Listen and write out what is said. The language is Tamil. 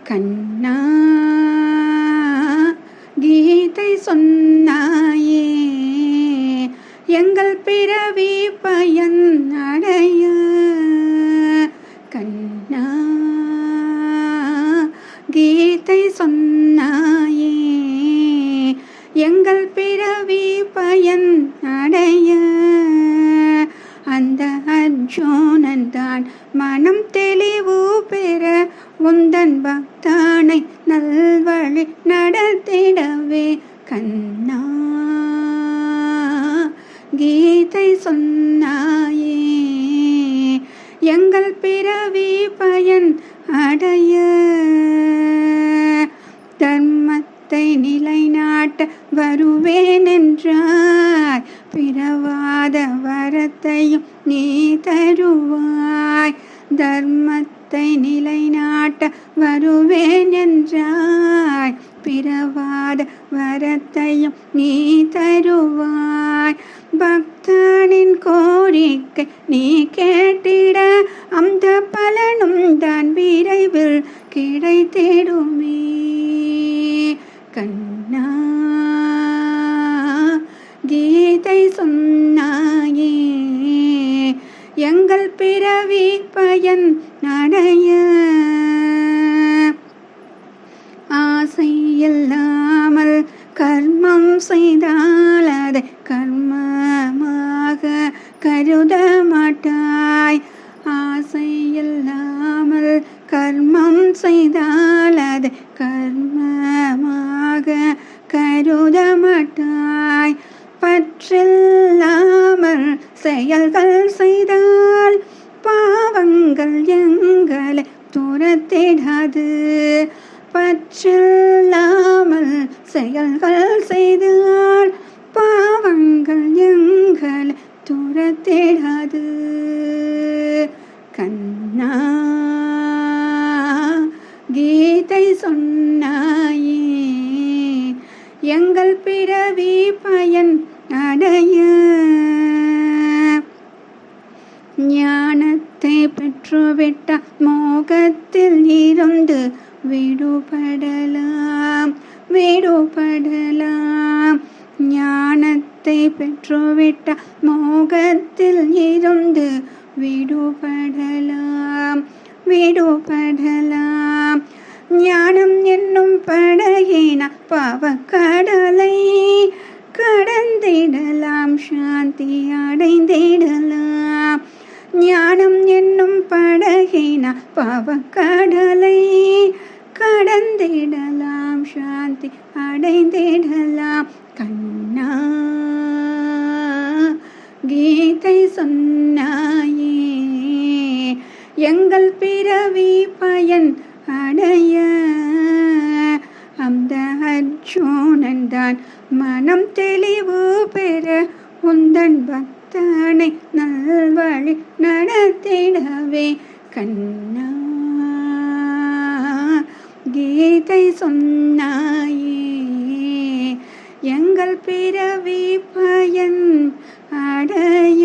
கண்ணா கீதை சொன்னாயே எங்கள் பிறவி பயன் அடைய. கண்ணா கீதை சொன்னாயே எங்கள் பிறவி பயன் அடைய. அந்த அர்ஜுனன் தான் மனம் தெளிவு பெற உந்தன் பக்தானை நல்வழி நடத்திடவே. கண்ணா கீதை சொன்னாயே எங்கள் பிறவி பயன் அடைய. தர்மத்தை நிலைநாட்ட வருவேன் என்றாய், பிறவாத வரத்தையும் நீ தருவாய். தர்மத்தை நிலைநாட்ட வருவேன் என்றாய், பிறவாத வரத்தையும் நீ தருவாய். பக்தனின் கோரிக்கை நீ கேட்டிட அந்த பலனும் தான் விரைவில் கிடைத்திடுமே. கண்ணா கீதை சொன்னாயே எங்கள் பிறவி பயன் அடைய. ஆசை இல்லாமல் கர்மம் செய்தால் அதை கர்மமாக கருத மாட்டாய். ஆசை இல்லாமல் கர்மம் செய்தால் அதை கர்மமாக கருத மாட்டாய். பற்றில்லாமல் செயல்கள் செய்தால் பாவங்கள் எங்களை துரத்திடாது. பற்றில்லாமல் செயல்கள் செய்தால் பாவங்கள் எங்களை துரத்திடாது. கண்ணா கீதை சொன்னாயே எங்கள் பிறவி பயன் அடைய. ஞானத்தை பெற்றுவிட்ட மோகத்தில் இருந்து விடுபடலாம் விடுபடலாம். ஞானத்தை பெற்றுவிட்ட மோகத்தில் இருந்து விடுபடலாம் விடுபடலாம். ஞானம் என்னும் படகின பாவக்கடலை கடந்திடலாம், சாந்தி அடைந்திடலாம். ஞானம் என்னும் படகின பாவக்கடலை கடந்திடலாம், சாந்தி அடைந்திடலாம். கண்ணா கீதை சொன்னாயே எங்கள் பிறவி பயன் அடைய. அந்த அர்ஜுனன் தான் மனம் தெளிவு பெற உந்தன் பக்தனை நல்வழி நடத்திடவே. கண்ணா கீதை சொன்னாயே எங்கள் பிறவி பயன் அடைய.